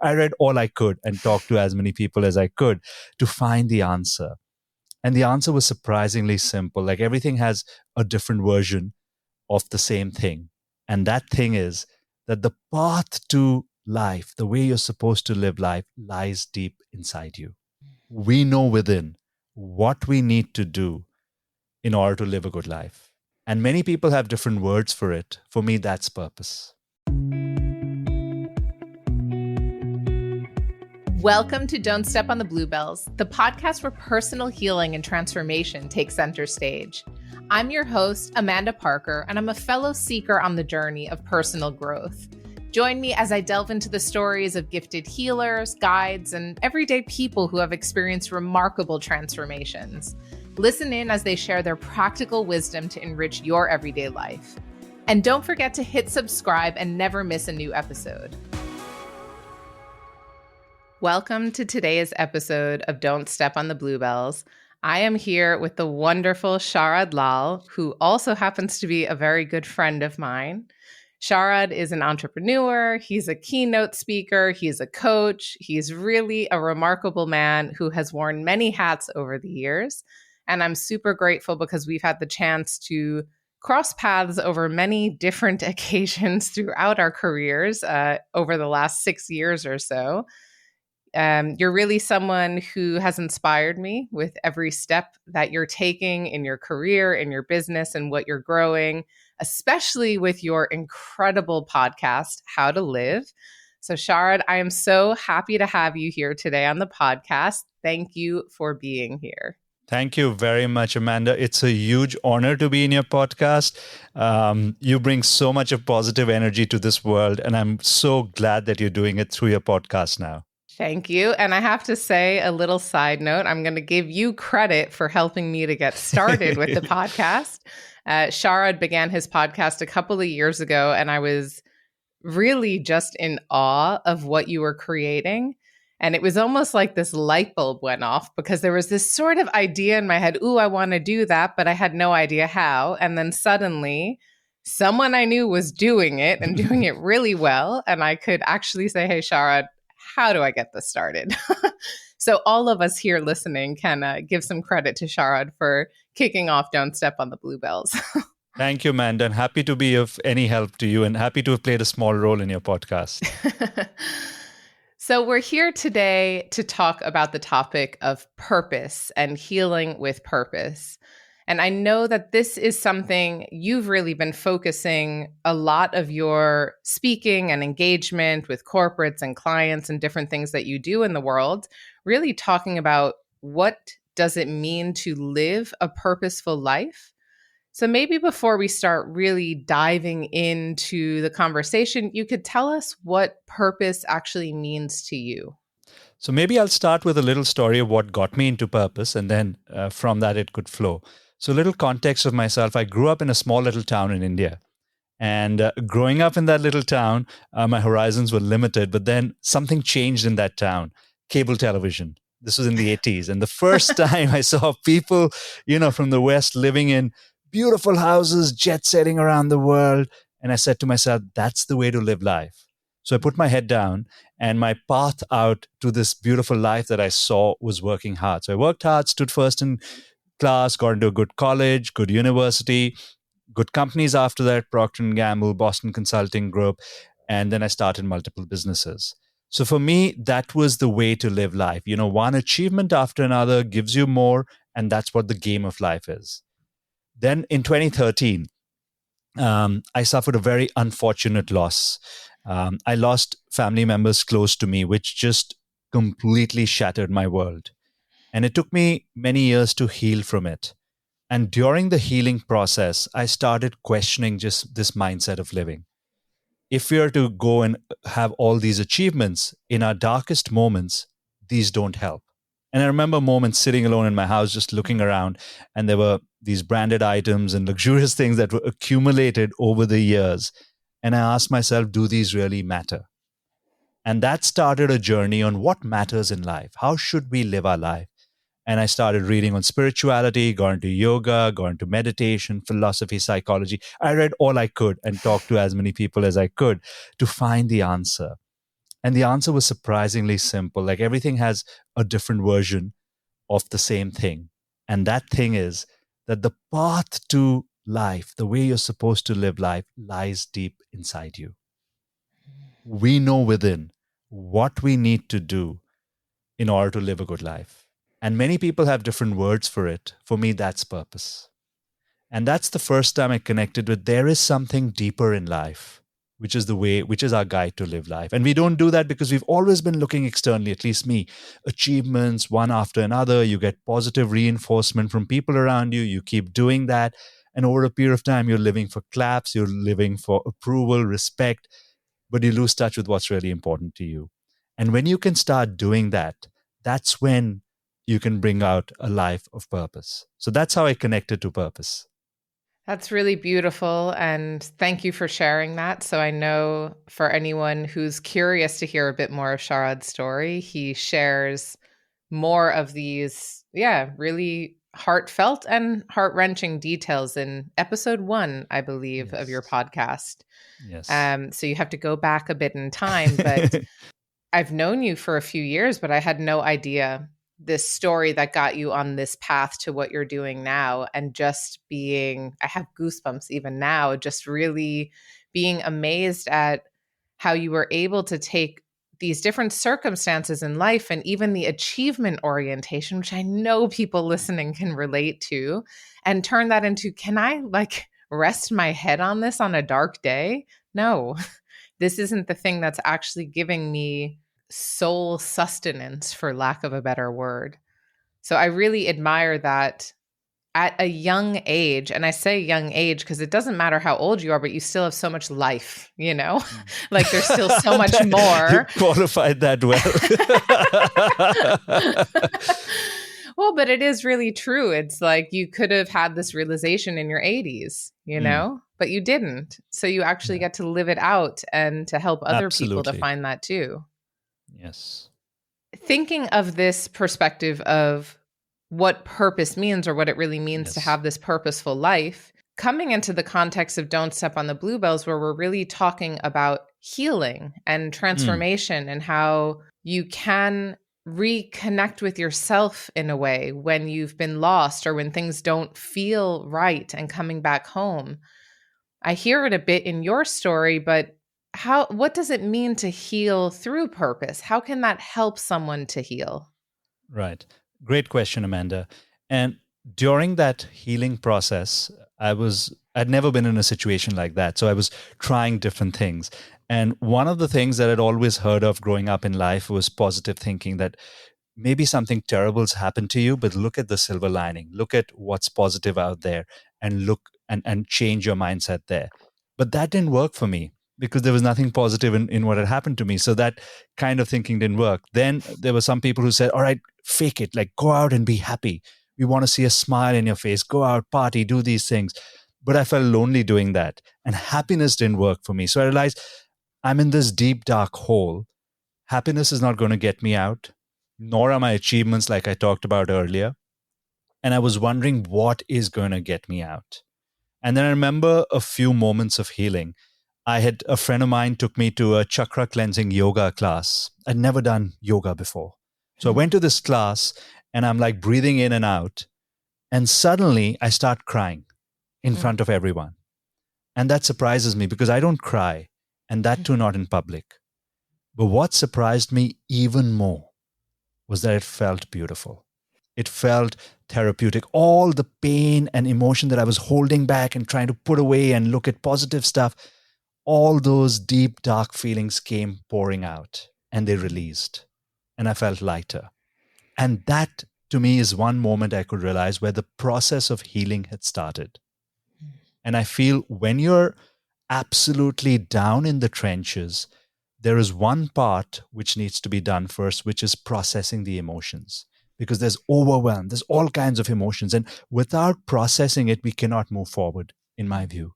I read all I could and talked to as many people as I could to find the answer. And the answer was surprisingly simple. Like everything has a different version of the same thing. And that thing is that the path to life, the way you're supposed to live life, lies deep inside you. We know within what we need to do in order to live a good life. And many people have different words for it. For me, that's purpose. Welcome to Don't Step on the Bluebells, the podcast where personal healing and transformation take center stage. I'm your host, Amanda Parker, and I'm a fellow seeker on the journey of personal growth. Join me as I delve into the stories of gifted healers, guides, and everyday people who have experienced remarkable transformations. Listen in as they share their practical wisdom to enrich your everyday life. And don't forget to hit subscribe and never miss a new episode. Welcome to today's episode of Don't Step on the Bluebells. I am here with the wonderful Sharad Lal, who also happens to be a very good friend of mine. Sharad is an entrepreneur, he's a keynote speaker, he's a coach, he's really a remarkable man who has worn many hats over the years. And I'm super grateful because we've had the chance to cross paths over many different occasions throughout our careers over the last 6 years or so. You're really someone who has inspired me with every step that you're taking in your career, in your business, and what you're growing, especially with your incredible podcast, How to Live. So Sharad, I am so happy to have you here today on the podcast. Thank you for being here. Thank you very much, Amanda. It's a huge honor to be in your podcast. You bring so much of positive energy to this world, and I'm so glad that you're doing it through your podcast now. Thank you. And I have to say a little side note, I'm going to give you credit for helping me to get started with the podcast. Sharad began his podcast a couple of years ago, and I was really just in awe of what you were creating. And it was almost like this light bulb went off because there was this sort of idea in my head, ooh, I want to do that, but I had no idea how. And then suddenly someone I knew was doing it and doing it really well. And I could actually say, hey, Sharad, how do I get this started? So all of us here listening can give some credit to Sharad for kicking off Don't Step on the Bluebells. Thank you, Amanda. And happy to be of any help to you and happy to have played a small role in your podcast. So we're here today to talk about the topic of purpose and healing with purpose. And I know that this is something you've really been focusing a lot of your speaking and engagement with corporates and clients and different things that you do in the world, really talking about what does it mean to live a purposeful life. So maybe before we start really diving into the conversation, you could tell us what purpose actually means to you. So maybe I'll start with a little story of what got me into purpose, and then from that it could flow. So a little context of myself, I grew up in a small little town in India. And growing up in that little town, my horizons were limited, but then something changed in that town, cable television. This was in the 80s. And the first time I saw people, from the West living in beautiful houses, jet setting around the world. And I said to myself, that's the way to live life. So I put my head down, and my path out to this beautiful life that I saw was working hard. So I worked hard, stood first in class, got into a good college, good university, good companies after that, Procter & Gamble, Boston Consulting Group, and then I started multiple businesses. So for me, that was the way to live life. One achievement after another gives you more, and that's what the game of life is. Then in 2013, I suffered a very unfortunate loss. I lost family members close to me, which just completely shattered my world. And it took me many years to heal from it. And during the healing process, I started questioning just this mindset of living. If we are to go and have all these achievements in our darkest moments, these don't help. And I remember moments sitting alone in my house, just looking around, and there were these branded items and luxurious things that were accumulated over the years. And I asked myself, do these really matter? And that started a journey on what matters in life. How should we live our life? And I started reading on spirituality, got into yoga, got into meditation, philosophy, psychology. I read all I could and talked to as many people as I could to find the answer. And the answer was surprisingly simple. Like everything has a different version of the same thing. And that thing is that the path to life, the way you're supposed to live life, lies deep inside you. We know within what we need to do in order to live a good life. And many people have different words for it. For me, that's purpose. And that's the first time I connected with there is something deeper in life, which is our guide to live life. And we don't do that because we've always been looking externally, at least me, achievements one after another. You get positive reinforcement from people around you. You keep doing that. And over a period of time, you're living for claps, you're living for approval, respect, but you lose touch with what's really important to you. And when you can start doing that, that's when you can bring out a life of purpose. So that's how I connected to purpose. That's really beautiful. And thank you for sharing that. So I know for anyone who's curious to hear a bit more of Sharad's story, he shares more of these, really heartfelt and heart-wrenching details in episode 1, I believe, of your Yes. podcast. Yes. So you have to go back a bit in time, but I've known you for a few years, but I had no idea this story that got you on this path to what you're doing now. And just being, I have goosebumps even now, just really being amazed at how you were able to take these different circumstances in life and even the achievement orientation, which I know people listening can relate to, and turn that into, can I like rest my head on this on a dark day? No, this isn't the thing that's actually giving me soul sustenance, for lack of a better word. So I really admire that at a young age. And I say young age because it doesn't matter how old you are, but you still have so much life, like there's still so much You more. qualified that well. Well, but it is really true. It's like you could have had this realization in your 80s, but you didn't. So you actually Yeah. get to live it out and to help other people to Absolutely. find that too. Yes. Thinking of this perspective of what purpose means or what it really means to Yes. have this purposeful life, coming into the context of Don't Step on the Bluebells, where we're really talking about healing and transformation and how you can reconnect with yourself in a way when you've been lost or when things don't feel right and coming back home. I hear it a bit in your story, but what does it mean to heal through purpose? How can that help someone to heal? Right. Great question, Amanda. And during that healing process, I'd never been in a situation like that. So I was trying different things. And one of the things that I'd always heard of growing up in life was positive thinking, that maybe something terrible's happened to you, but look at the silver lining. Look at what's positive out there and look and change your mindset there. But that didn't work for me because there was nothing positive in what had happened to me. So that kind of thinking didn't work. Then there were some people who said, all right, fake it, like go out and be happy. We want to see a smile in your face, go out, party, do these things. But I felt lonely doing that. And happiness didn't work for me. So I realized I'm in this deep, dark hole. Happiness is not going to get me out, nor are my achievements like I talked about earlier. And I was wondering what is going to get me out. And then I remember a few moments of healing. A friend of mine took me to a chakra cleansing yoga class. I'd never done yoga before. So I went to this class and I'm like breathing in and out. And suddenly I start crying in front of everyone. And that surprises me because I don't cry, and that too not in public. But what surprised me even more was that it felt beautiful. It felt therapeutic. All the pain and emotion that I was holding back and trying to put away and look at positive stuff, all those deep, dark feelings came pouring out and they released. And I felt lighter. And that, to me, is one moment I could realize where the process of healing had started. And I feel when you're absolutely down in the trenches, there is one part which needs to be done first, which is processing the emotions. Because there's overwhelm, there's all kinds of emotions. And without processing it, we cannot move forward, in my view.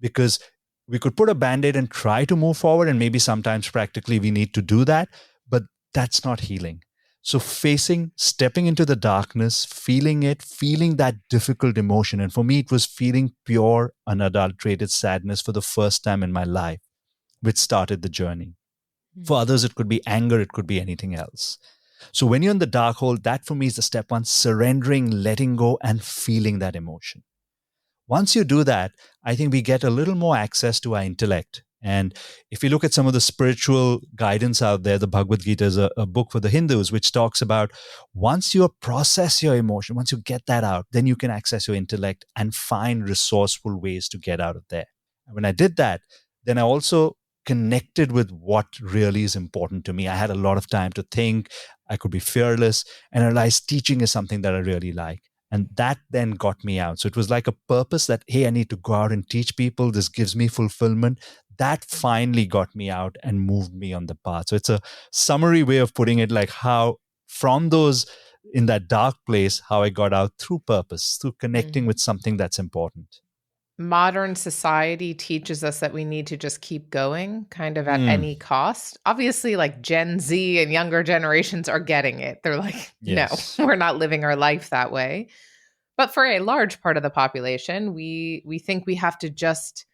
Because we could put a band-aid and try to move forward, and maybe sometimes practically we need to do that, but that's not healing. So stepping into the darkness, feeling it, feeling that difficult emotion. And for me, it was feeling pure, unadulterated sadness for the first time in my life, which started the journey. For others, it could be anger, it could be anything else. So when you're in the dark hole, that for me is the step one: surrendering, letting go, and feeling that emotion. Once you do that, I think we get a little more access to our intellect. And if you look at some of the spiritual guidance out there, the Bhagavad Gita is a book for the Hindus, which talks about once you process your emotion, once you get that out, then you can access your intellect and find resourceful ways to get out of there. And when I did that, then I also connected with what really is important to me. I had a lot of time to think. I could be fearless, and I realized teaching is something that I really like. And that then got me out. So it was like a purpose that, hey, I need to go out and teach people. This gives me fulfillment. That finally got me out and moved me on the path. So it's a summary way of putting it, like how from those in that dark place, how I got out through purpose, through connecting with something that's important. Modern society teaches us that we need to just keep going kind of at any cost. Obviously, like Gen Z and younger generations are getting it. They're like, Yes. no, we're not living our life that way. But for a large part of the population, we think we have to just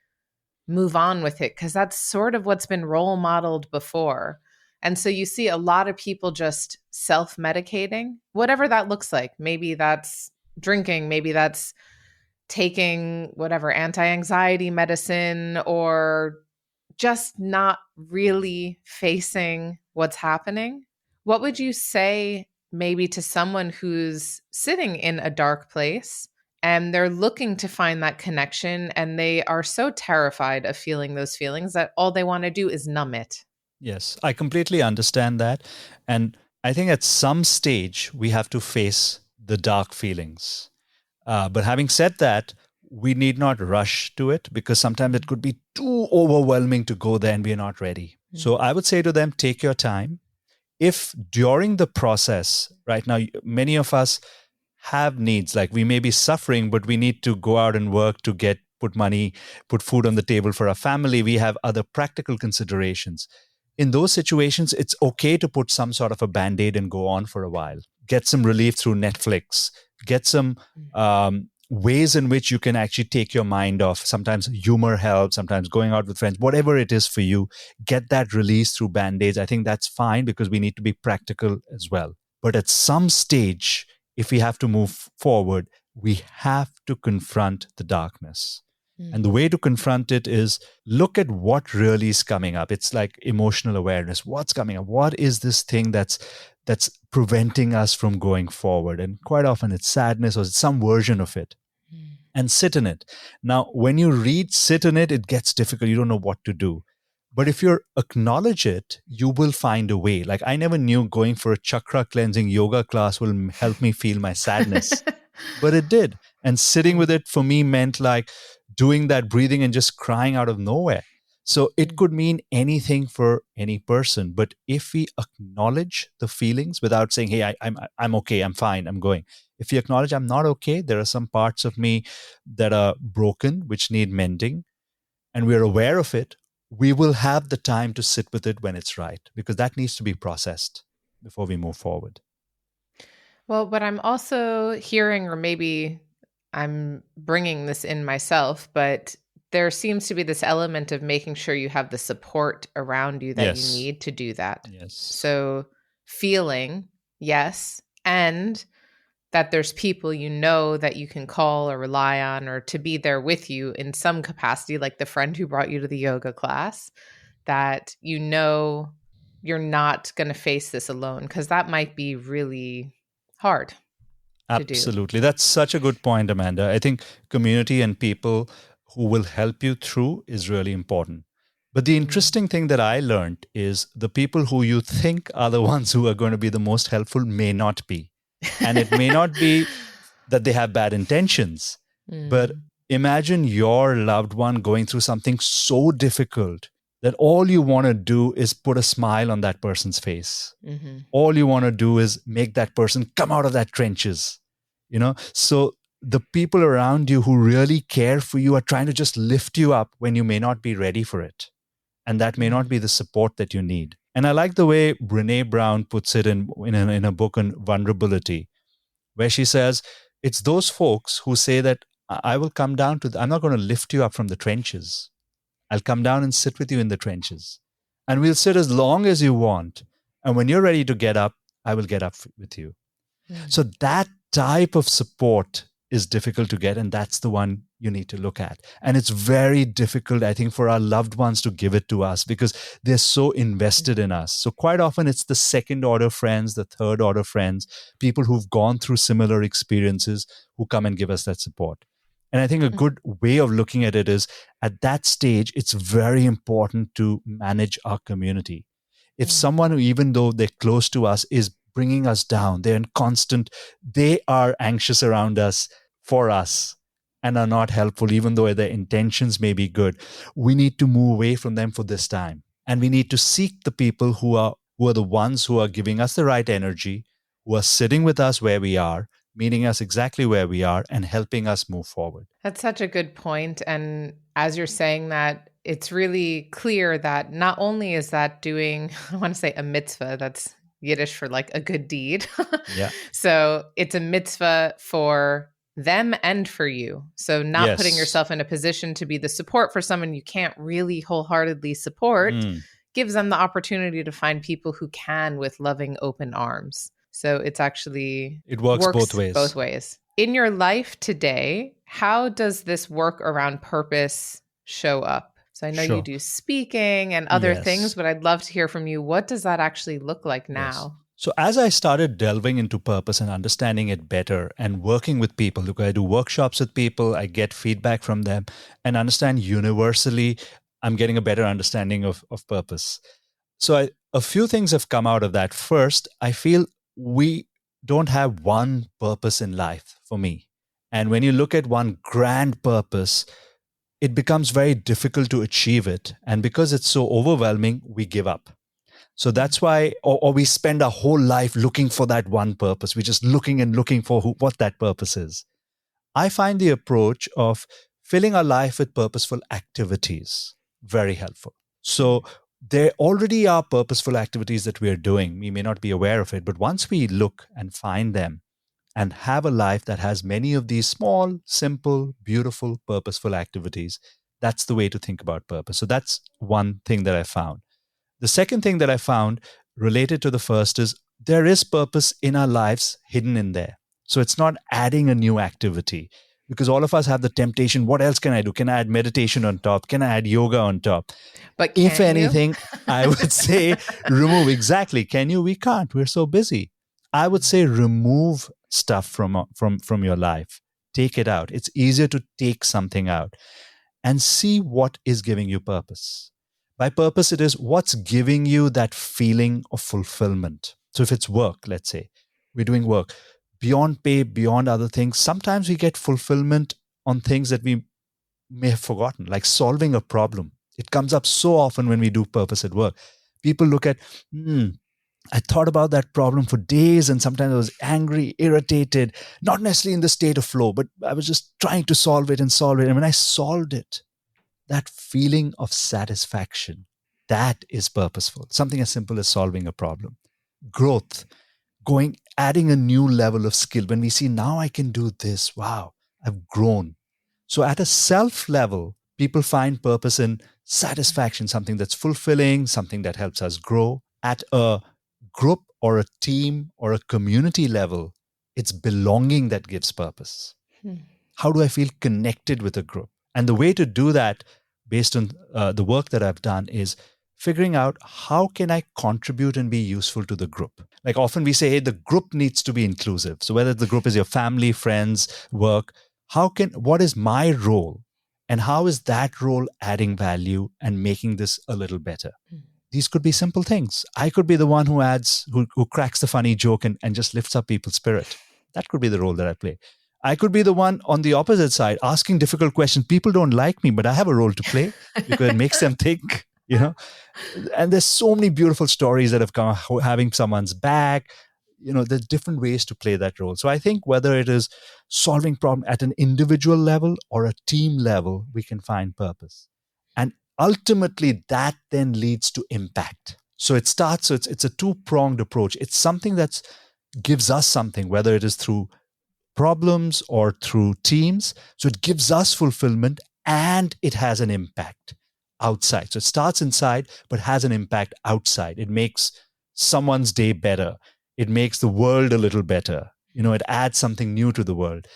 move on with it because that's sort of what's been role modeled before. And so you see a lot of people just self-medicating, whatever that looks like. Maybe that's drinking, maybe that's taking whatever anti-anxiety medicine, or just not really facing what's happening. What would you say maybe to someone who's sitting in a dark place and they're looking to find that connection and they are so terrified of feeling those feelings that all they want to do is numb it? Yes, I completely understand that. And I think at some stage we have to face the dark feelings. But having said that, we need not rush to it because sometimes it could be too overwhelming to go there and we are not ready. So I would say to them, take your time. If during the process, right now, many of us have needs, like we may be suffering, but we need to go out and work to put money, put food on the table for our family. We have other practical considerations. In those situations, it's okay to put some sort of a band-aid and go on for a while. Get some relief through Netflix. Get some ways in which you can actually take your mind off. Sometimes humor helps, sometimes going out with friends, whatever it is for you, get that release through band-aids. I think that's fine because we need to be practical as well. But at some stage, if we have to move forward, we have to confront the darkness. And the way to confront it is look at what really is coming up. It's like emotional awareness. What's coming up? What is this thing that's preventing us from going forward? And quite often it's sadness or it's some version of it. And sit in it. Now, when you read sit in it, it gets difficult. You don't know what to do. But if you acknowledge it, you will find a way. Like I never knew going for a chakra cleansing yoga class will help me feel my sadness. But it did. And sitting with it for me meant like doing that breathing and just crying out of nowhere. So it could mean anything for any person. But if we acknowledge the feelings without saying, hey, I'm okay, I'm fine, I'm going. If you acknowledge I'm not okay, there are some parts of me that are broken, which need mending, and we're aware of it, we will have the time to sit with it when it's right, because that needs to be processed before we move forward. Well, what I'm also hearing, or maybe I'm bringing this in myself, but there seems to be this element of making sure you have the support around you that you Yes. need to do that. Yes. So, feeling, yes, and that there's people you know that you can call or rely on or to be there with you in some capacity, like the friend who brought you to the yoga class, that you know you're not going to face this alone, because that might be really hard to do. Absolutely. That's such a good point, Amanda. I think community and people who will help you through is really important. But the interesting thing that I learned is the people who you think are the ones who are going to be the most helpful may not be. And it may not be that they have bad intentions, but imagine your loved one going through something so difficult that all you want to do is put a smile on that person's face. All you want to do is make that person come out of that trenches. So the people around you who really care for you are trying to just lift you up when you may not be ready for it. And that may not be the support that you need. And I like the way Brene Brown puts it in a book on vulnerability, where she says, it's those folks who say that I will come down I'm not going to lift you up from the trenches. I'll come down and sit with you in the trenches. and we'll sit as long as you want. And when you're ready to get up, I will get up with you. So that type of support is difficult to get, and that's the one you need to look at. And it's very difficult, I think, for our loved ones to give it to us because they're so invested in us. So quite often it's the second order friends, the third order friends, people who've gone through similar experiences who come and give us that support. And I think a good way of looking at it is at that stage, it's very important to manage our community. If someone, even though they're close to us, is bringing us down, they're in constant, they are anxious around us for us and are not helpful, even though their intentions may be good, we need to move away from them for this time. And we need to seek the people who are the ones who are giving us the right energy, who are sitting with us where we are, meeting us exactly where we are, and helping us move forward. That's such a good point. And as you're saying that, it's really clear that not only is that doing, I want to say a mitzvah, that's Yiddish for like a good deed. Yeah. So it's a mitzvah for them and for you. So not putting yourself in a position to be the support for someone you can't really wholeheartedly support gives them the opportunity to find people who can with loving open arms. So it's actually, it works both ways. Both ways. In your life today, how does this work around purpose show up? So I know you do speaking and other things, but I'd love to hear from you. What does that actually look like now? Yes. So as I started delving into purpose and understanding it better and working with people, look, I do workshops with people, I get feedback from them and understand universally, I'm getting a better understanding of purpose. So a few things have come out of that. First, I feel we don't have one purpose in life for me. And when you look at one grand purpose, it becomes very difficult to achieve it. And because it's so overwhelming, we give up. So that's why, or we spend our whole life looking for that one purpose. We're just looking and looking for what that purpose is. I find the approach of filling our life with purposeful activities very helpful. So there already are purposeful activities that we are doing. We may not be aware of it, but once we look and find them and have a life that has many of these small, simple, beautiful, purposeful activities, that's the way to think about purpose. So that's one thing that I found. The second thing that I found related to the first is there is purpose in our lives hidden in there. So it's not adding a new activity because all of us have the temptation. What else can I do? Can I add meditation on top? Can I add yoga on top? But if anything, I would say remove. Exactly. Can you? We can't. We're so busy. I would say remove stuff from your life. Take it out. It's easier to take something out and see what is giving you purpose. By purpose, it is what's giving you that feeling of fulfillment. So if it's work, let's say, we're doing work, beyond pay, beyond other things, sometimes we get fulfillment on things that we may have forgotten, like solving a problem. It comes up so often when we do purpose at work. People look at, I thought about that problem for days and sometimes I was angry, irritated, not necessarily in the state of flow, but I was just trying to solve it. And when I solved it, that feeling of satisfaction, that is purposeful. Something as simple as solving a problem. Growth, adding a new level of skill. When we see now I can do this, wow, I've grown. So at a self level, people find purpose in satisfaction, something that's fulfilling, something that helps us grow. At a group or a team or a community level, it's belonging that gives purpose. How do I feel connected with a group? And the way to do that, based on the work that I've done, is figuring out how can I contribute and be useful to the group. Like often we say, hey, the group needs to be inclusive. So whether the group is your family, friends, work, what is my role? And how is that role adding value and making this a little better? These could be simple things. I could be the one who cracks the funny joke and just lifts up people's spirit. That could be the role that I play. I could be the one on the opposite side asking difficult questions. People don't like me, but I have a role to play because it makes them think, And there's so many beautiful stories that have come, having someone's back. There's different ways to play that role. So I think whether it is solving problem at an individual level or a team level, we can find purpose. And ultimately that then leads to impact. So it's a two-pronged approach. It's something that gives us something, whether it is through problems or through teams. So it gives us fulfillment and it has an impact. outside. So it starts inside, but has an impact outside. It makes someone's day better. It makes the world a little better. It adds something new to the world.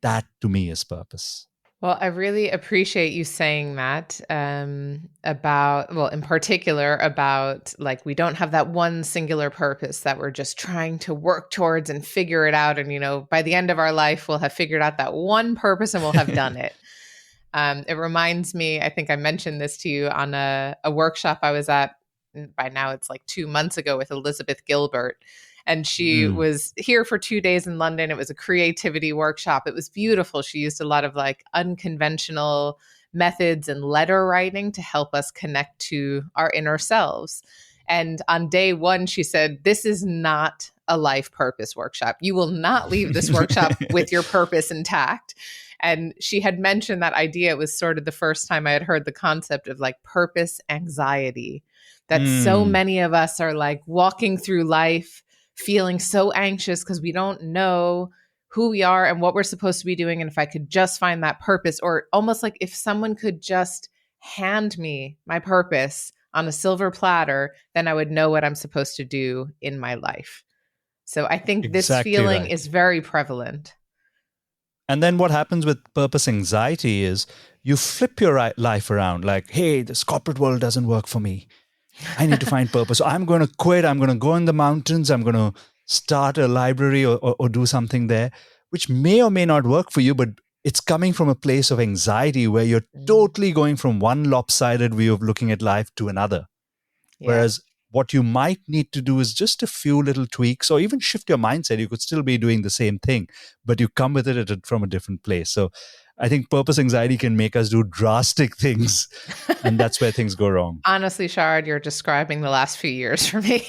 That to me is purpose. Well, I really appreciate you saying that about, well, in particular, about like we don't have that one singular purpose that we're just trying to work towards and figure it out. And, by the end of our life, we'll have figured out that one purpose and we'll have done it. It reminds me, I think I mentioned this to you on a workshop I was at, by now it's like 2 months ago, with Elizabeth Gilbert. And she was here for 2 days in London. It was a creativity workshop. It was beautiful. She used a lot of like unconventional methods and letter writing to help us connect to our inner selves. And on day one, she said, "This is not a life purpose workshop. You will not leave this workshop with your purpose intact." And she had mentioned that idea. It was sort of the first time I had heard the concept of like purpose anxiety, that so many of us are like walking through life feeling so anxious because we don't know who we are and what we're supposed to be doing. And if I could just find that purpose, or almost like if someone could just hand me my purpose on a silver platter, then I would know what I'm supposed to do in my life. So I think this feeling is very prevalent. And then what happens with purpose anxiety is you flip your life around like, hey, this corporate world doesn't work for me. I need to find purpose. So I'm going to quit. I'm going to go in the mountains. I'm going to start a library or do something there, which may or may not work for you, but it's coming from a place of anxiety where you're totally going from one lopsided view of looking at life to another. Yeah. Whereas what you might need to do is just a few little tweaks or even shift your mindset. You could still be doing the same thing, but you come with it from a different place. So I think purpose anxiety can make us do drastic things, and that's where things go wrong. Honestly, Sharad, you're describing the last few years for me.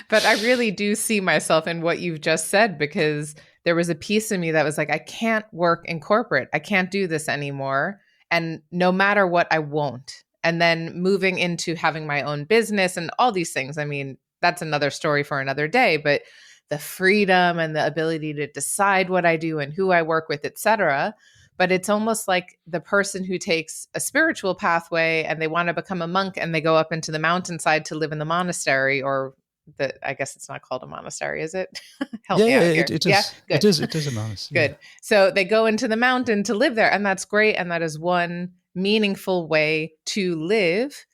But I really do see myself in what you've just said, because there was a piece of me that was like, I can't work in corporate. I can't do this anymore. And no matter what, I won't. And then moving into having my own business and all these things. I mean, that's another story for another day, but the freedom and the ability to decide what I do and who I work with, et cetera. But it's almost like the person who takes a spiritual pathway and they want to become a monk and they go up into the mountainside to live in the monastery, or I guess it's not called a monastery, is it? Help me out here. It is. Yeah? Good. It is a monastery. Good. Yeah. So they go into the mountain to live there, and that's great. And that is one meaningful way to live.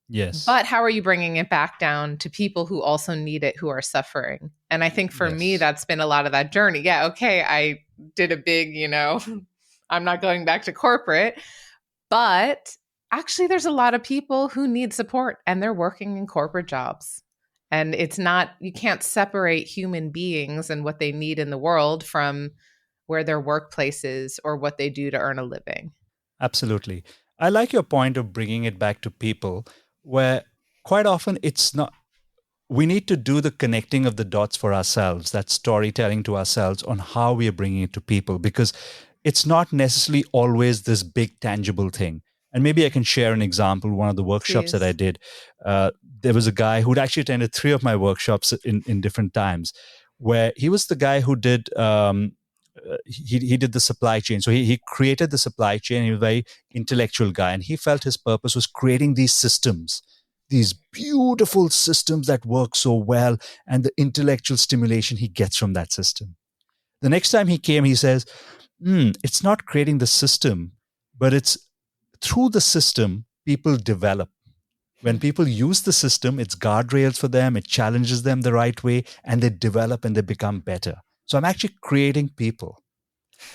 Yes. But how are you bringing it back down to people who also need it, who are suffering? And I think for me, that's been a lot of that journey. Yeah, okay, I did a big, I'm not going back to corporate. But actually, there's a lot of people who need support and they're working in corporate jobs. And it's not, you can't separate human beings and what they need in the world from where their workplace is or what they do to earn a living. Absolutely. I like your point of bringing it back to people, where quite often it's not, we need to do the connecting of the dots for ourselves, that storytelling to ourselves on how we are bringing it to people, because it's not necessarily always this big tangible thing. And maybe I can share an example. One of the workshops that I did, there was a guy who'd actually attended 3 of my workshops in different times, where he was the guy who did, he did the supply chain. So he created the supply chain. He was a very intellectual guy, and he felt his purpose was creating these systems, these beautiful systems that work so well, and the intellectual stimulation he gets from that system. The next time he came, he says, it's not creating the system, but it's through the system, people develop. When people use the system, it's guardrails for them, it challenges them the right way, and they develop and they become better. So I'm actually creating people,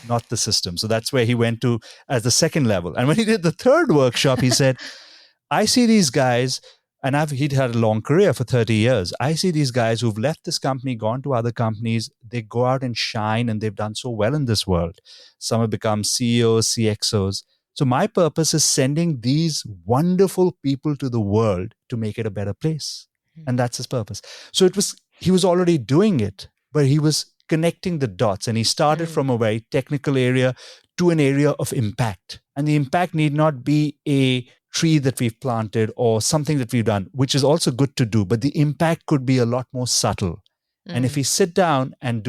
not the system. So that's where he went to as the second level. And when he did the third workshop, he said, I see these guys, and he'd had a long career for 30 years. I see these guys who've left this company, gone to other companies. They go out and shine, and they've done so well in this world. Some have become CEOs, CXOs. So my purpose is sending these wonderful people to the world to make it a better place. And that's his purpose. So he was already doing it, but he was connecting the dots, and he started from a very technical area to an area of impact. And the impact need not be a tree that we've planted or something that we've done, which is also good to do, but the impact could be a lot more subtle. And if we sit down and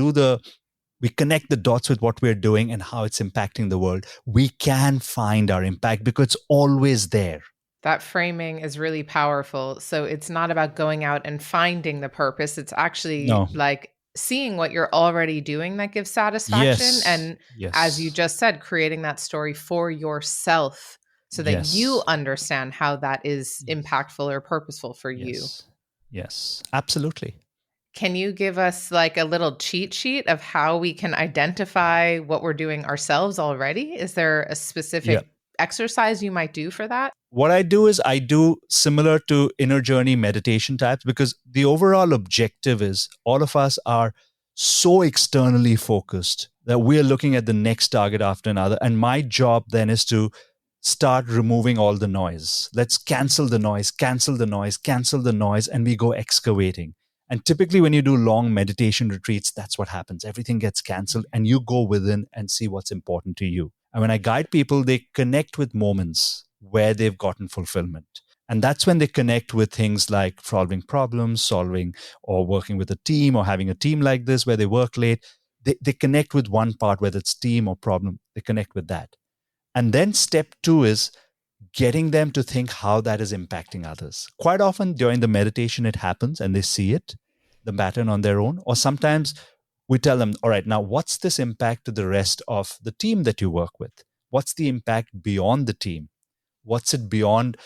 we connect the dots with what we're doing and how it's impacting the world, we can find our impact because it's always there. That framing is really powerful. So it's not about going out and finding the purpose. It's actually No. like seeing what you're already doing that gives satisfaction. Yes. And as you Yes. just said, creating that story for yourself so that you Yes. understand how that is impactful or purposeful for you. Yes. Yes. Absolutely. Can you give us like a little cheat sheet of how we can identify what we're doing ourselves already? Is there a Yeah. specific exercise you might do for that? What I do is I do similar to inner journey meditation types, because the overall objective is all of us are so externally focused that we're looking at the next target after another. And my job then is to start removing all the noise. Let's cancel the noise, cancel the noise, cancel the noise, and we go excavating. And typically, when you do long meditation retreats, that's what happens. Everything gets canceled, and you go within and see what's important to you. And when I guide people, they connect with moments where they've gotten fulfillment. And that's when they connect with things like solving problems, solving or working with a team or having a team like this where they work late. They connect with one part, whether it's team or problem, they connect with that. And then step two is getting them to think how that is impacting others. Quite often during the meditation, it happens and they see it, the pattern on their own. Or sometimes we tell them, all right, now what's this impact to the rest of the team that you work with? What's the impact beyond the team? What's it beyond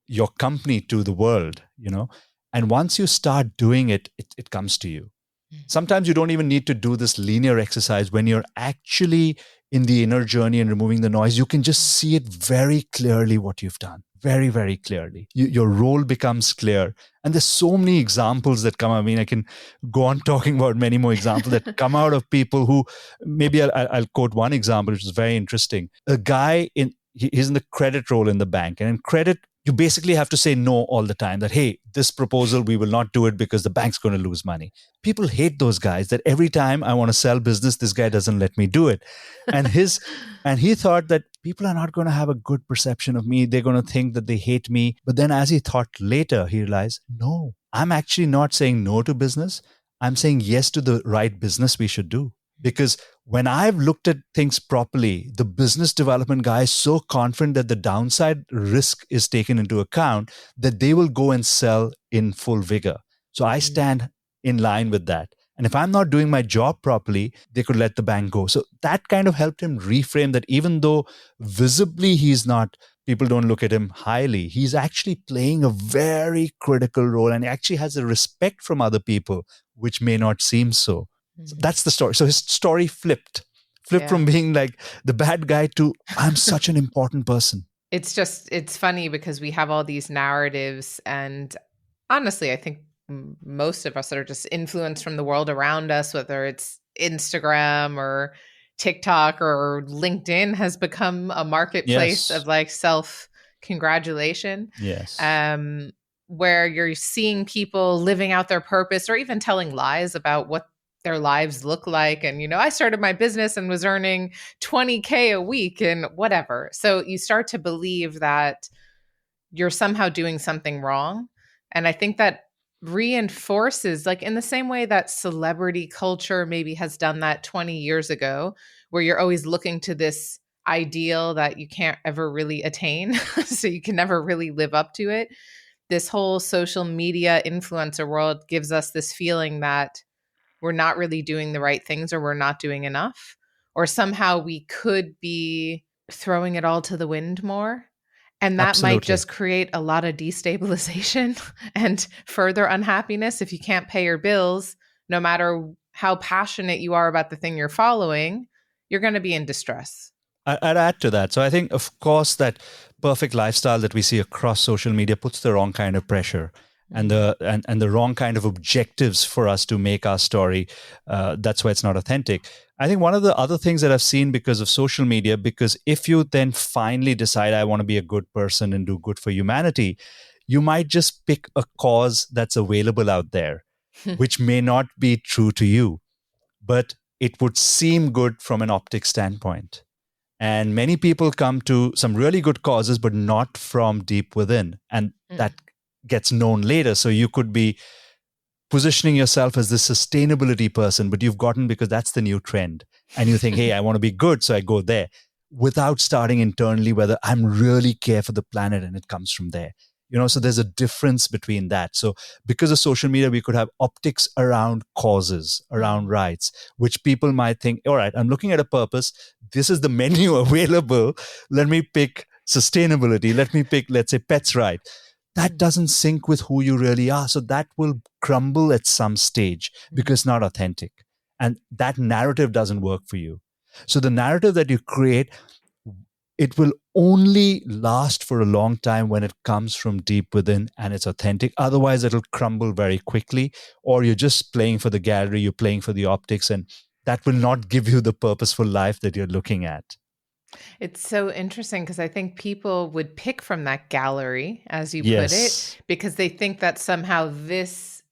your company to the world, And once you start doing it, it comes to you. Sometimes you don't even need to do this linear exercise. When you're actually in the inner journey and removing the noise, you can just see it very clearly what you've done. Very, very clearly. Your role becomes clear. And there's so many examples that come. I mean, I can go on talking about many more examples that come out of people who, maybe I'll quote one example, which is very interesting. A guy he's in the credit role in the bank. And in credit, you basically have to say no all the time, that, hey, this proposal, we will not do it because the bank's going to lose money. People hate those guys, that every time I want to sell business, this guy doesn't let me do it. And he thought that people are not going to have a good perception of me. They're going to think that they hate me. But then as he thought later, he realized, no, I'm actually not saying no to business. I'm saying yes to the right business we should do. Because when I've looked at things properly, the business development guy is so confident that the downside risk is taken into account that they will go and sell in full vigor. So I stand in line with that. And if I'm not doing my job properly, they could let the bank go. So that kind of helped him reframe that, even though visibly people don't look at him highly, he's actually playing a very critical role, and he actually has a respect from other people, which may not seem so. So that's the story. So his story flipped from being like the bad guy to, I'm such an important person. It's funny because we have all these narratives, and honestly, I think most of us that are just influenced from the world around us, whether it's Instagram or TikTok or LinkedIn, has become a marketplace of like self-congratulation. Yes. Where you're seeing people living out their purpose or even telling lies about what their lives look like. And, I started my business and was earning 20K a week and whatever. So you start to believe that you're somehow doing something wrong. And I think that reinforces, like in the same way that celebrity culture maybe has done that 20 years ago, where you're always looking to this ideal that you can't ever really attain. So you can never really live up to it. This whole social media influencer world gives us this feeling that we're not really doing the right things, or we're not doing enough, or somehow we could be throwing it all to the wind more. And that might just create a lot of destabilization and further unhappiness. If you can't pay your bills, no matter how passionate you are about the thing you're following, you're going to be in distress. I'd add to that. So I think, of course, that perfect lifestyle that we see across social media puts the wrong kind of pressure and the wrong kind of objectives for us to make our story. That's why it's not authentic. I think one of the other things that I've seen because of social media, because if you then finally decide, I want to be a good person and do good for humanity, you might just pick a cause that's available out there, which may not be true to you, but it would seem good from an optic standpoint. And many people come to some really good causes, but not from deep within. And that gets known later. So you could be positioning yourself as the sustainability person, but you've gotten because that's the new trend. And you think, hey, I want to be good, so I go there without starting internally whether I'm really care for the planet, and it comes from there. So there's a difference between that. So because of social media, we could have optics around causes, around rights, which people might think, all right, I'm looking at a purpose. This is the menu available. Let me pick sustainability. Let me pick, let's say, pets right. That doesn't sync with who you really are. So that will crumble at some stage because it's not authentic. And that narrative doesn't work for you. So the narrative that you create, it will only last for a long time when it comes from deep within and it's authentic. Otherwise, it'll crumble very quickly, or you're just playing for the gallery, you're playing for the optics, and that will not give you the purposeful life that you're looking at. It's so interesting because I think people would pick from that gallery, as you put it, Yes. because they think that somehow this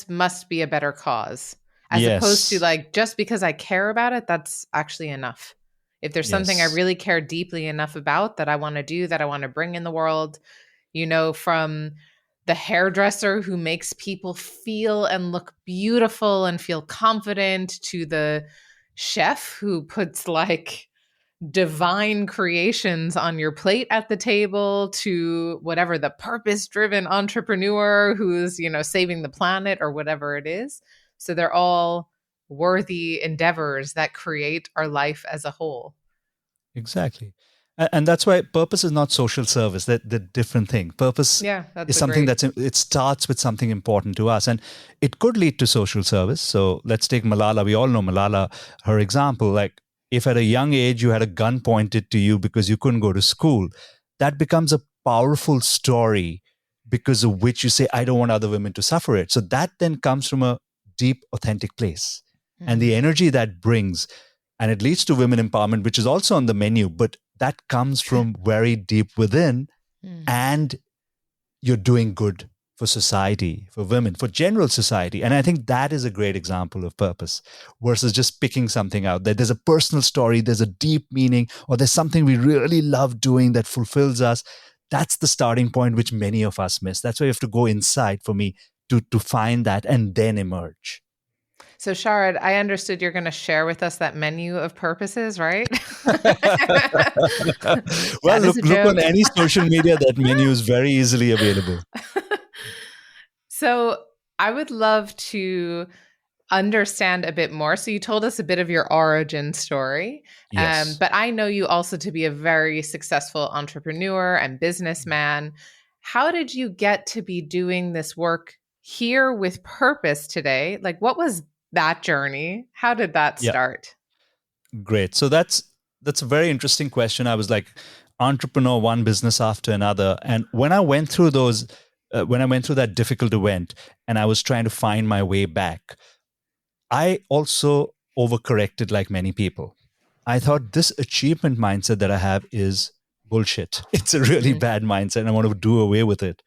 must be a better cause, as opposed to Yes. like, just because I care about it, that's actually enough. If there's something I Yes. really care deeply enough about that I want to do, that I want to bring in the world, from the hairdresser who makes people feel and look beautiful and feel confident, to the chef who puts like divine creations on your plate at the table, to whatever, the purpose-driven entrepreneur who's, saving the planet or whatever it is. So they're all worthy endeavors that create our life as a whole. Exactly. And that's why purpose is not social service. That the different thing. Purpose Yeah, is that's a something great. it starts with something important to us, and it could lead to social service. So let's take Malala. We all know Malala, her example. Like, if at a young age you had a gun pointed to you because you couldn't go to school, that becomes a powerful story because of which you say, I don't want other women to suffer it. So that then comes from a deep, authentic place. And the energy that brings, and it leads to women empowerment, which is also on the menu, but that comes from very deep within, and you're doing good for society, for women, for general society. And I think that is a great example of purpose versus just picking something out. That there's a personal story, there's a deep meaning, or there's something we really love doing that fulfills us. That's the starting point, which many of us miss. That's why you have to go inside for me to find that and then emerge. So, Sharad, I understood you're going to share with us that menu of purposes, right? Well, That is look a look on joke. any social media. That menu is very easily available. So, I would love to understand a bit more. So, you told us a bit of your origin story, Yes. but I know you also to be a very successful entrepreneur and businessman. How did you get to be doing this work here with purpose today? Like, what was that journey? How did that Yeah. start? Great. So that's a very interesting question. I was like entrepreneur, one business after another, and when I went through those, when I went through that difficult event, and I was trying to find my way back, I also overcorrected like many people. I thought this achievement mindset that I have is bullshit. It's a really Mhm. bad mindset, and I want to do away with it.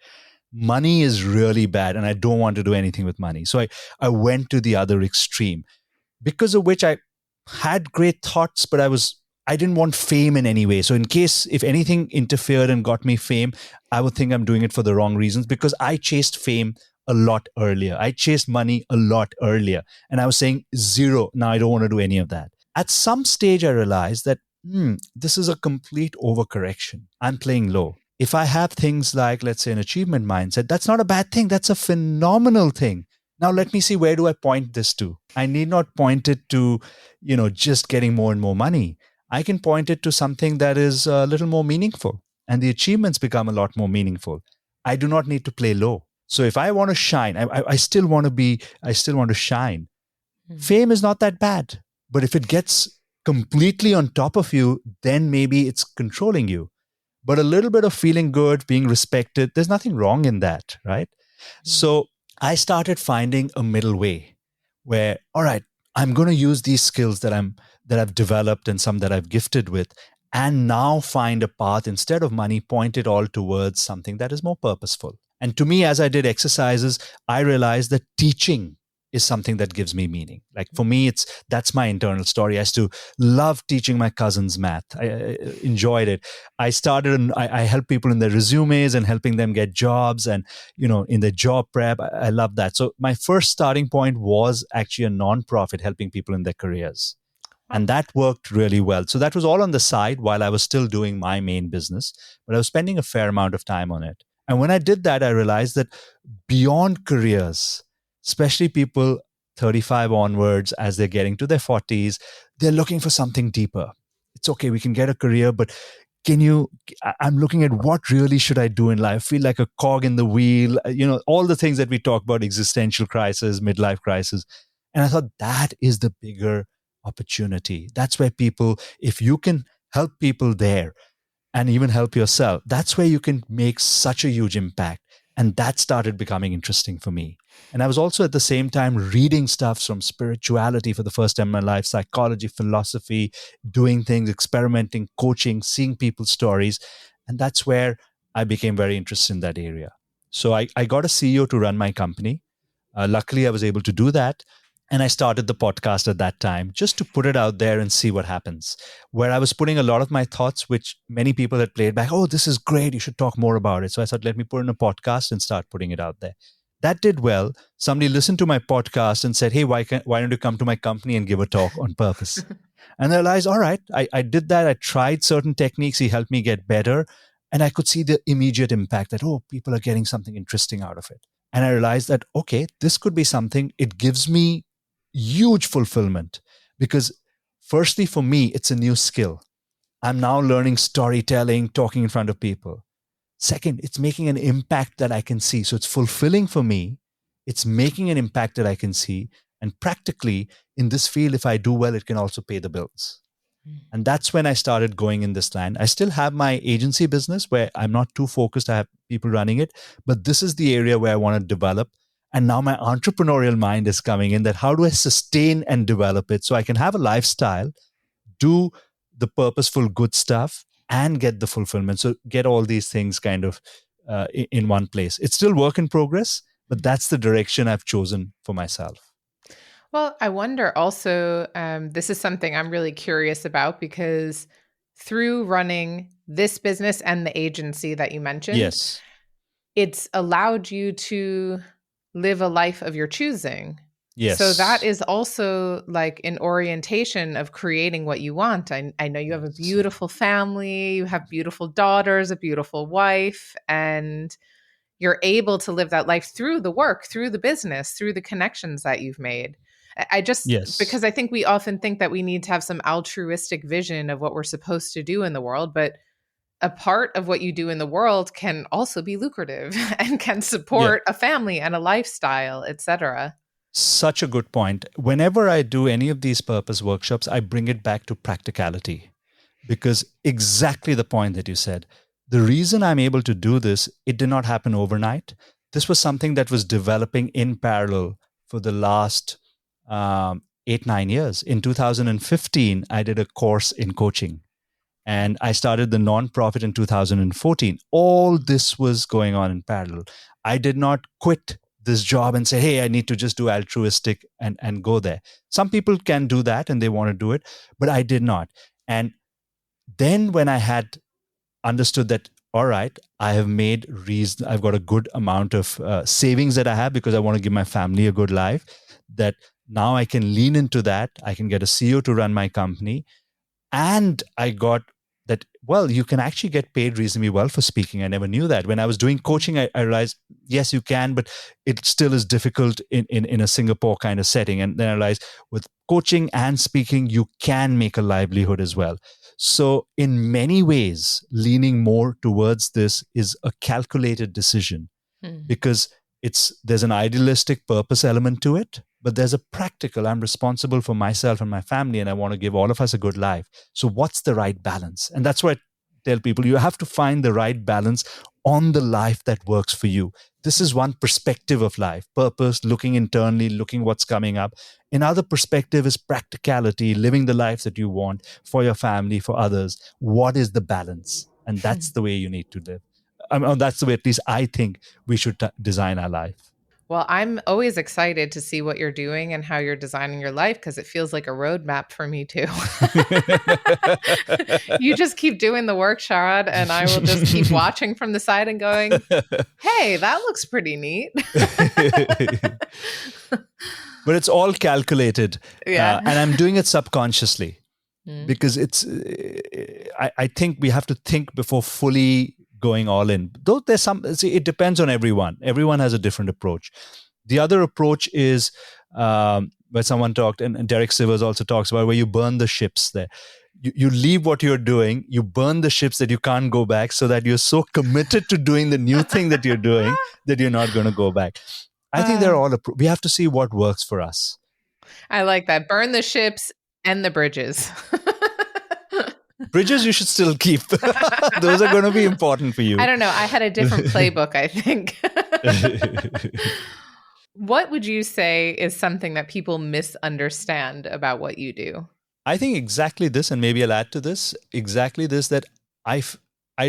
Money is really bad, and I don't want to do anything with money. So I went to the other extreme, because of which I had great thoughts, but I didn't want fame in any way. So in case if anything interfered and got me fame, I would think I'm doing it for the wrong reasons, because I chased fame a lot earlier. I chased money a lot earlier. And I was saying zero. Now I don't want to do any of that. At some stage, I realized that this is a complete overcorrection. I'm playing low. If I have things like, let's say, an achievement mindset, that's not a bad thing. That's a phenomenal thing. Now let me see, where do I point this to? I need not point it to, just getting more and more money. I can point it to something that is a little more meaningful, and the achievements become a lot more meaningful. I do not need to play low. So if I want to shine, I still want to be, I still want to shine. Fame is not that bad, but if it gets completely on top of you, then maybe it's controlling you. But a little bit of feeling good, being respected, there's nothing wrong in that, right? So I started finding a middle way where, all right, I'm going to use these skills that I've developed and some that I've gifted with, and now find a path, instead of money, point it all towards something that is more purposeful. And to me, as I did exercises, I realized that teaching is something that gives me meaning. Like for me, that's my internal story. I used to love teaching my cousins math. I enjoyed it. I started and I help people in their resumes and helping them get jobs and in their job prep. I love that. So my first starting point was actually a nonprofit helping people in their careers. Wow. And that worked really well. So that was all on the side while I was still doing my main business, but I was spending a fair amount of time on it. And when I did that, I realized that beyond careers, especially people 35 onwards, as they're getting to their 40s, they're looking for something deeper. It's okay, we can get a career, but I'm looking at what really should I do in life? I feel like a cog in the wheel, all the things that we talk about, existential crisis, midlife crisis. And I thought that is the bigger opportunity. That's where people, if you can help people there, and even help yourself, that's where you can make such a huge impact. And that started becoming interesting for me. And I was also at the same time reading stuff from spirituality for the first time in my life, psychology, philosophy, doing things, experimenting, coaching, seeing people's stories. And that's where I became very interested in that area. So I got a CEO to run my company. Luckily, I was able to do that. And I started the podcast at that time just to put it out there and see what happens. Where I was putting a lot of my thoughts, which many people had played back, oh, this is great. You should talk more about it. So I thought, let me put in a podcast and start putting it out there. That did well. Somebody listened to my podcast and said, hey, why don't you come to my company and give a talk on purpose? And I realized, all right, I did that. I tried certain techniques. He helped me get better. And I could see the immediate impact that, oh, people are getting something interesting out of it. And I realized that, okay, this could be something. It gives me huge fulfillment because firstly, for me, it's a new skill. I'm now learning storytelling, talking in front of people. Second, it's making an impact that I can see. So it's fulfilling for me. It's making an impact that I can see. And practically in this field, if I do well, it can also pay the bills. And that's when I started going in this line. I still have my agency business where I'm not too focused. I have people running it, but this is the area where I want to develop. And now my entrepreneurial mind is coming in that how do I sustain and develop it so I can have a lifestyle, do the purposeful good stuff and get the fulfillment. So get all these things kind of in one place. It's still work in progress, but that's the direction I've chosen for myself. Well, I wonder also, this is something I'm really curious about because through running this business and the agency that you mentioned, Yes. it's allowed you to live a life of your choosing. Yes. So that is also like an orientation of creating what you want. I know you have a beautiful family, you have beautiful daughters, a beautiful wife, and you're able to live that life through the work, through the business, through the connections that you've made. I just, Yes. because I think we often think that we need to have some altruistic vision of what we're supposed to do in the world, but a part of what you do in the world can also be lucrative and can support a family and a lifestyle, etc. Such a good point. Whenever I do any of these purpose workshops, I bring it back to practicality because exactly the point that you said. The reason I'm able to do this, it did not happen overnight. This was something that was developing in parallel for the last 8-9 years. In 2015, I did a course in coaching and I started the nonprofit in 2014. All this was going on in parallel. I did not quit this job and say, hey, I need to just do altruistic and go there. Some people can do that and they want to do it, but I did not. And then when I had understood that, all right, I have made reason, I've got a good amount of savings that I have because I want to give my family a good life, that now I can lean into that. I can get a CEO to run my company. And I got that, well, you can actually get paid reasonably well for speaking. I never knew that. When I was doing coaching, I realized, yes, you can, but it still is difficult in a Singapore kind of setting. And then I realized with coaching and speaking, you can make a livelihood as well. So in many ways, leaning more towards this is a calculated decision because there's an idealistic purpose element to it, but there's a practical, I'm responsible for myself and my family, and I want to give all of us a good life. So what's the right balance? And that's why I tell people, you have to find the right balance on the life that works for you. This is one perspective of life, purpose, looking internally, looking what's coming up. Another perspective is practicality, living the life that you want for your family, for others. What is the balance? And that's the way you need to live. That's the way, at least I think, we should design our life. Well, I'm always excited to see what you're doing and how you're designing your life because it feels like a roadmap for me too. You just keep doing the work, Sharad, and I will just keep watching from the side and going, hey, that looks pretty neat. But it's all calculated, Yeah. and I'm doing it subconsciously Mm. because I think we have to think before fully going all in. Though there's some, see, it depends on everyone. Everyone has a different approach. The other approach is where someone talked, and Derek Sivers also talks about, where you burn the ships there. You leave what you're doing, you burn the ships that you can't go back, so that you're so committed to doing the new thing that you're doing that you're not going to go back. I think they're all, we have to see what works for us. I like that. Burn the ships and the bridges. Bridges you should still keep. Those are going to be important for you. I don't know. I had a different playbook, I think. What would you say is something that people misunderstand about what you do? I think exactly this, and maybe I'll add to this, exactly this, that I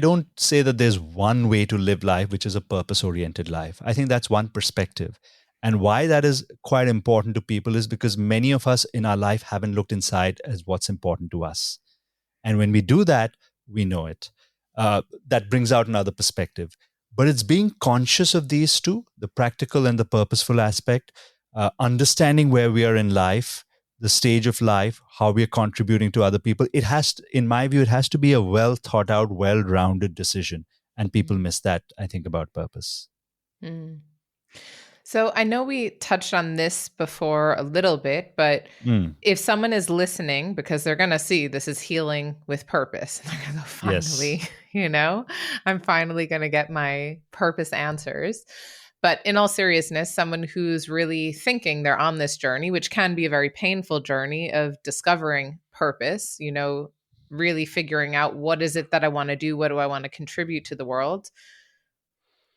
don't say that there's one way to live life, which is a purpose-oriented life. I think that's one perspective. And why that is quite important to people is because many of us in our life haven't looked inside as what's important to us. And when we do that, we know it. That brings out another perspective. But it's being conscious of these two, the practical and the purposeful aspect, understanding where we are in life, the stage of life, how we are contributing to other people. It has to, in my view, it has to be a well thought out, well rounded decision. And people miss that, I think, about purpose. Mm. So I know we touched on this before a little bit, but if someone is listening, because they're going to see this is healing with purpose, they're going to go, finally, yes. I'm finally going to get my purpose answers. But in all seriousness, someone who's really thinking they're on this journey, which can be a very painful journey of discovering purpose, really figuring out what is it that I want to do? What do I want to contribute to the world?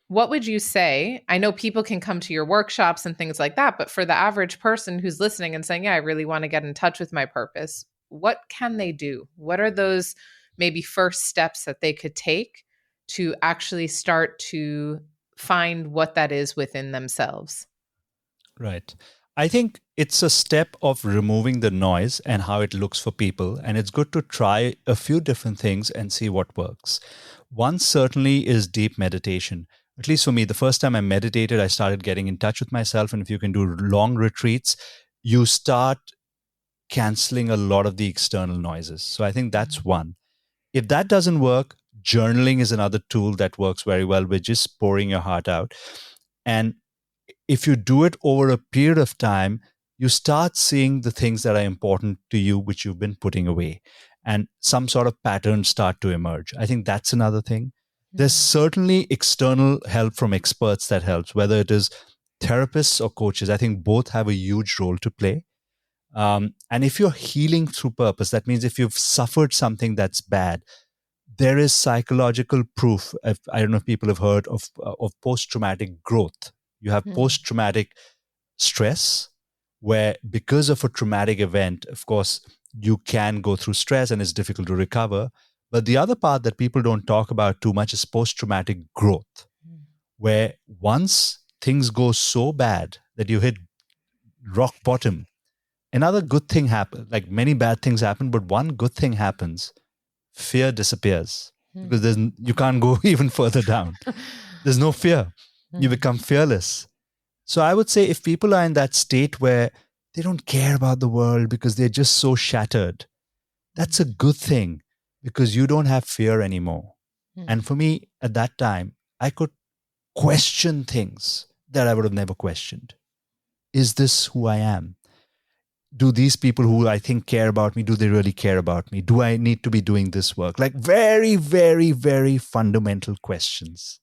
What would you say? I know people can come to your workshops and things like that, but for the average person who's listening and saying, yeah, I really want to get in touch with my purpose, what can they do? What are those maybe first steps that they could take to actually start to find what that is within themselves? Right. I think it's a step of removing the noise and how it looks for people. And it's good to try a few different things and see what works. One certainly is deep meditation. At least for me, the first time I meditated, I started getting in touch with myself. And if you can do long retreats, you start canceling a lot of the external noises. So I think that's one. If that doesn't work, journaling is another tool that works very well with just pouring your heart out. And if you do it over a period of time, you start seeing the things that are important to you, which you've been putting away, and some sort of patterns start to emerge. I think that's another thing. There's certainly external help from experts that helps, whether it is therapists or coaches. I think both have a huge role to play. And if you're healing through purpose, that means if you've suffered something that's bad, there is psychological proof. I don't know if people have heard of post-traumatic growth. You have post-traumatic stress, where because of a traumatic event, of course, you can go through stress and it's difficult to recover. But the other part that people don't talk about too much is post-traumatic growth, where once things go so bad that you hit rock bottom, another good thing happens. Like many bad things happen, but one good thing happens. Fear disappears because you can't go even further down. There's no fear. You become fearless. So I would say if people are in that state where they don't care about the world because they're just so shattered, that's a good thing because you don't have fear anymore. And for me, at that time, I could question things that I would have never questioned. Is this who I am? Do these people who I think care about me, do they really care about me? Do I need to be doing this work? Like very, very, very fundamental questions.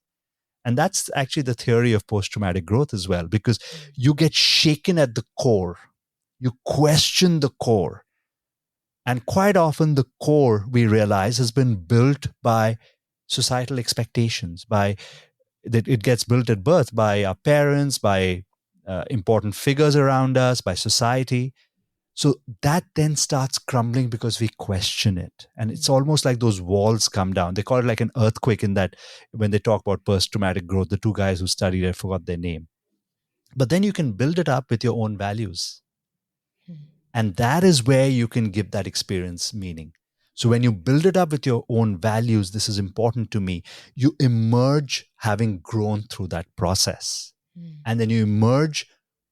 And that's actually the theory of post-traumatic growth as well, because you get shaken at the core. You question the core. And quite often the core, we realize, has been built by societal expectations, by that it gets built at birth by our parents, by important figures around us, by society. So that then starts crumbling because we question it. And it's almost like those walls come down. They call it like an earthquake in that when they talk about post-traumatic growth, the two guys who studied it, I forgot their name. But then you can build it up with your own values. Mm. And that is where you can give that experience meaning. So when you build it up with your own values, this is important to me, you emerge having grown through that process. Mm. And then you emerge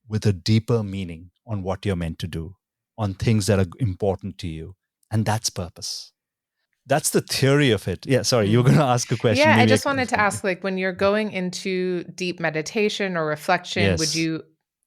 with a deeper meaning on what you're meant to do, on things that are important to you. And that's purpose. That's the theory of it. Yeah, sorry, you were Mm. going to ask a question. Yeah, I Maybe I just can. wanted to ask, like, when you're going into deep meditation or reflection, would Yes. you,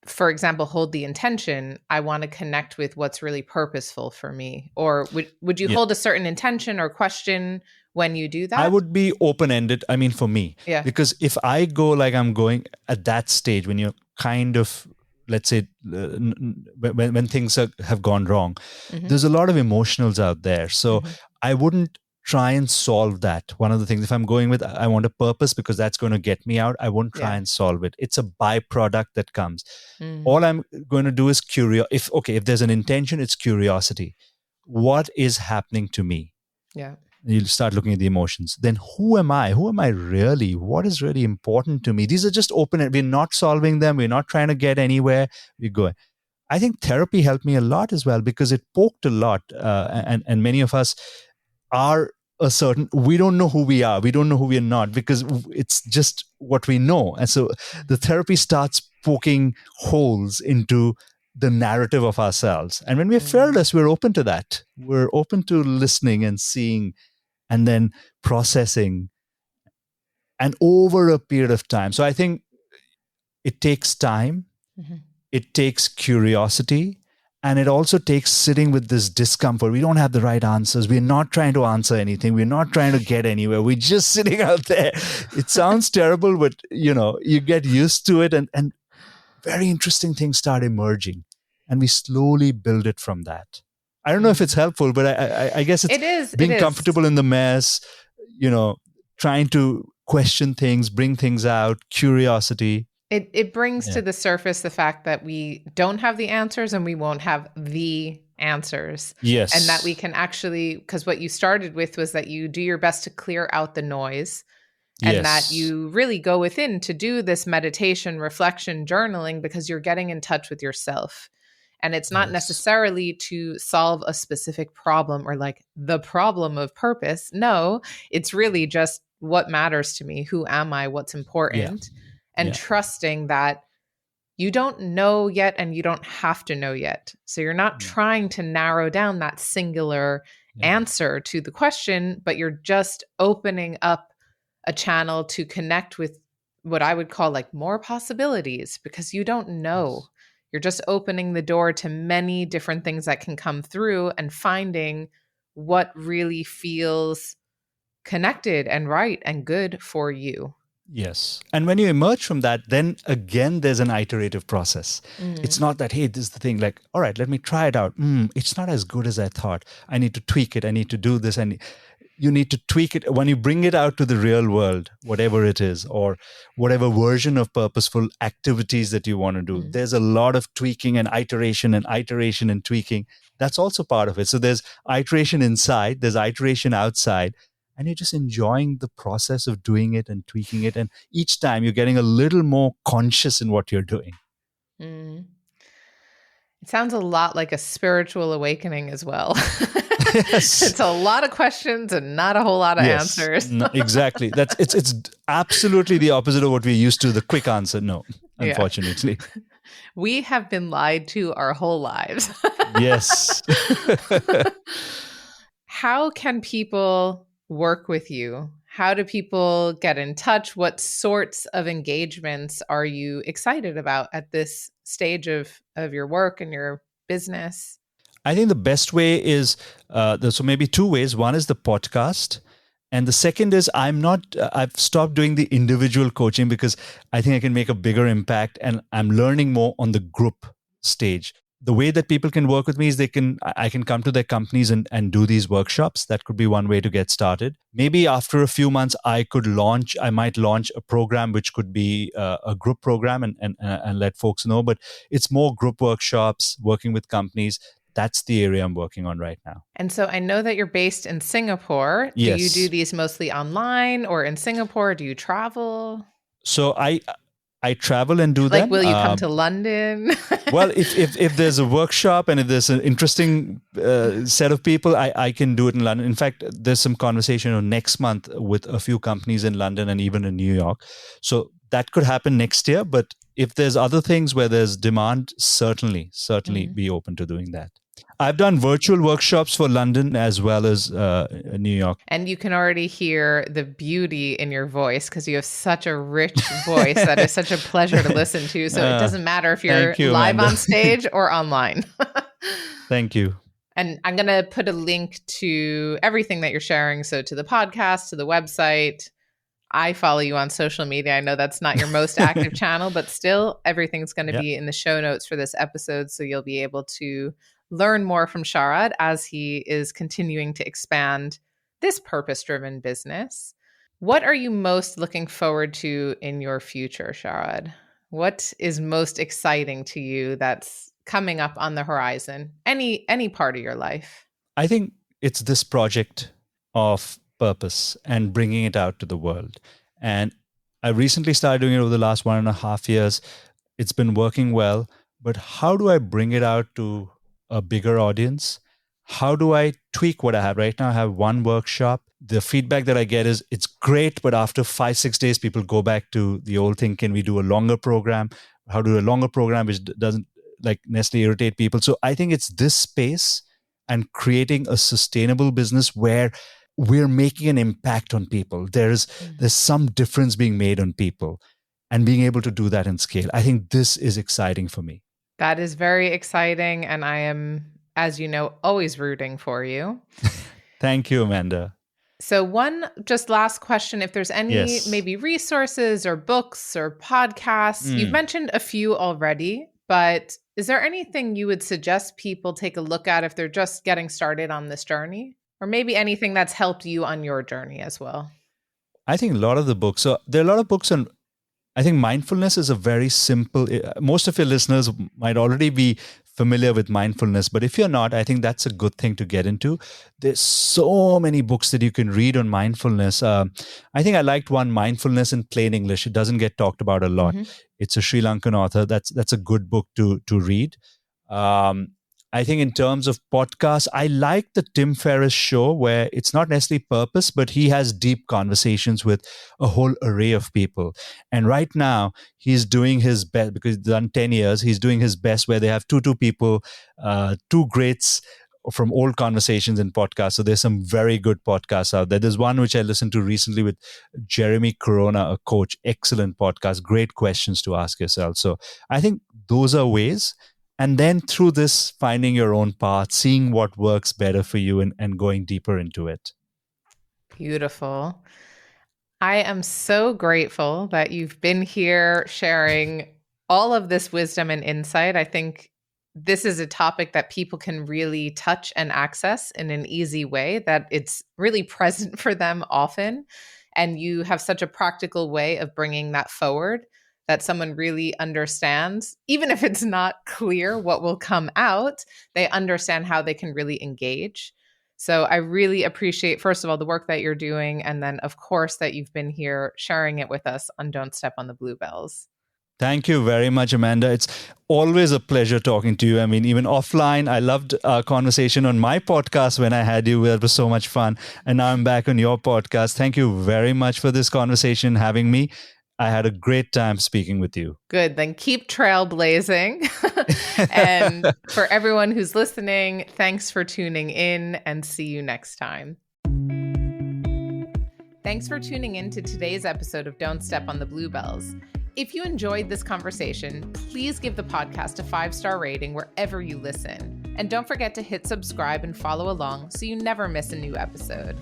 for example, hold the intention, I want to connect with what's really purposeful for me? Or would you Yeah. hold a certain intention or question when you do I that? would be open ended. I mean, for me, Yeah. because if I go like I'm going at that stage when you're kind of, let's say, when things have gone wrong, Hmm. there's a lot of emotionals out there. So Hmm. I wouldn't try and solve that. One of the things, if I'm going with, I want a purpose because that's going to get me out, I won't try Yeah. and solve it. It's a byproduct that comes. Mm. All I'm going to do is if there's an intention, it's curiosity. What is happening to me? Yeah. You'll start looking at the emotions. Then who am I? Who am I really? What is really important to me? These are just open. We're not solving them. We're not trying to get anywhere. We're going. I think therapy helped me a lot as well because it poked a lot. And many of us are a certain, we don't know who we are. We don't know who we are not because it's just what we know. And so the therapy starts poking holes into the narrative of ourselves. And when we're Mm. fearless, we're open to that. We're open to listening and seeing and then processing and over a period of time. So I think it takes time, Mhm. it takes curiosity, and it also takes sitting with this discomfort. We don't have the right answers. We're not trying to answer anything. We're not trying to get anywhere. We're just sitting out there. It sounds terrible, but you get used to it and very interesting things start emerging. And we slowly build it from that. I don't know if it's Mm. helpful, but I guess it's It is. It being is. comfortable in the mess, you know, trying to question things, bring things out, curiosity. It brings Yeah. to the surface the fact that we don't have the answers and we won't have the answers. And that we Yes. can actually, because what you started with was that you do your best to clear out the noise, and that Yes. you really go within to do this meditation, reflection, journaling, because you're getting in touch with yourself. And it's not Yes. necessarily to solve a specific problem or like the problem of purpose. No, it's really just what matters to me. Who am I? What's Yeah. important? And Yeah. trusting that you don't know yet and you don't have to know yet. So you're not Yeah. trying to narrow down that singular Yeah. answer to the question, but you're just opening up a channel to connect with what I would call like more possibilities, because you don't know. Yes. You're just opening the door to many different things that can come through and finding what really feels connected and right and good for you. Yes. And when you emerge from that, then again, there's an iterative process. It's Mm. not that, hey, this is the thing, like, all right, let me try it out. It's not as good as I thought. I need to tweak it. I need to do this. And you need to tweak it. When you bring it out to the real world, whatever it is, or whatever version of purposeful activities that you want to do, Mm. there's a lot of tweaking and iteration and tweaking. That's also part of it. So there's iteration inside, there's iteration outside, and you're just enjoying the process of doing it and tweaking it. And each time you're getting a little more conscious in what you're doing. Mm. It sounds a lot like a spiritual awakening as well. Yes. It's a lot of questions and not a whole lot of Yes. answers. No, exactly. It's absolutely the opposite of what we're used to. The quick answer, no, Yeah. unfortunately. We have been lied to our whole lives. Yes. How can people work with you? How do people get in touch? What sorts of engagements are you excited about at this stage of your work and your business? I think the best way is there's so maybe two ways. One is the podcast. And the second is I've stopped doing the individual coaching because I think I can make a bigger impact and I'm learning more on the group stage. The way that people can work with me is I can come to their companies and do these workshops. That could be one way to get started. Maybe after a few months, I might launch a program which could be a group program and let folks know. But it's more group workshops, working with companies. That's the area I'm working on right now. And so I know that you're based in Singapore. Do you do Yes. these mostly online or in Singapore? Do you travel? So I travel and do Like, them. will you come to London? Well, if there's a workshop and if there's an interesting set of people, I can do it in London. In fact, there's some conversation next month with a few companies in London and even in New York. So that could happen next year. But if there's other things where there's demand, certainly be open to doing that. I've done virtual workshops for London as well as New York. And you can already hear the beauty in your voice because you have such a rich voice that is such a pleasure to listen to. So it doesn't matter if you're live on stage or online. Thank you. And I'm going to put a link to everything that you're sharing. So to the podcast, to the website. I follow you on social media. I know that's not your most active channel, but still everything's going to be in the show notes for this episode. So you'll be able to learn more from Sharad as he is continuing to expand this purpose-driven business. What are you most looking forward to in your future, Sharad? What is most exciting to you that's coming up on the horizon? Any part of your life? I think it's this project of purpose and bringing it out to the world. And I recently started doing it over the last 1.5 years. It's been working well, but how do I bring it out to a bigger audience? How do I tweak what I have? Right now I have one workshop. The feedback that I get is it's great, but after 5-6 days, people go back to the old thing. Can we do a longer program? How do a longer program which doesn't like necessarily irritate people? So I think it's this space and creating a sustainable business where we're making an impact on people. There's some difference being made on people and being able to do that in scale. I think this is exciting for me. That is very exciting. And I am, as you know, always rooting for you. Thank you, Amanda. So one just last question, if there's any maybe resources or books or podcasts, you've mentioned a few already, but is there anything you would suggest people take a look at if they're just getting started on this journey? Or maybe anything that's helped you on your journey as well? I think a lot of the books, so there are a lot of books on, I think mindfulness is a very simple, most of your listeners might already be familiar with mindfulness, but if you're not, I think that's a good thing to get into. There's so many books that you can read on mindfulness. I think I liked one, Mindfulness in Plain English. It doesn't get talked about a lot. It's a Sri Lankan author. That's a good book to read. I think in terms of podcasts, I like the Tim Ferriss show where it's not necessarily purpose, but he has deep conversations with a whole array of people. And right now he's doing his best because he's done 10 years. He's doing his best where they have two people, two greats from old conversations in podcasts. So there's some very good podcasts out there. There's one which I listened to recently with Jeremy Corona, a coach, excellent podcast, great questions to ask yourself. So I think those are ways. And then through this, finding your own path, seeing what works better for you and going deeper into it. Beautiful. I am so grateful that you've been here sharing all of this wisdom and insight. I think this is a topic that people can really touch and access in an easy way, that it's really present for them often. And you have such a practical way of bringing that forward that someone really understands, even if it's not clear what will come out, they understand how they can really engage. So I really appreciate, first of all, the work that you're doing. And then, of course, that you've been here sharing it with us on Don't Step on the Bluebells. Thank you very much, Amanda. It's always a pleasure talking to you. I mean, even offline, I loved our conversation on my podcast when I had you. It was so much fun. And now I'm back on your podcast. Thank you very much for this conversation, having me. I had a great time speaking with you. Good. Then keep trailblazing. And for everyone who's listening, thanks for tuning in and see you next time. Thanks for tuning in to today's episode of Don't Step on the Bluebells. If you enjoyed this conversation, please give the podcast a 5-star rating wherever you listen. And don't forget to hit subscribe and follow along so you never miss a new episode.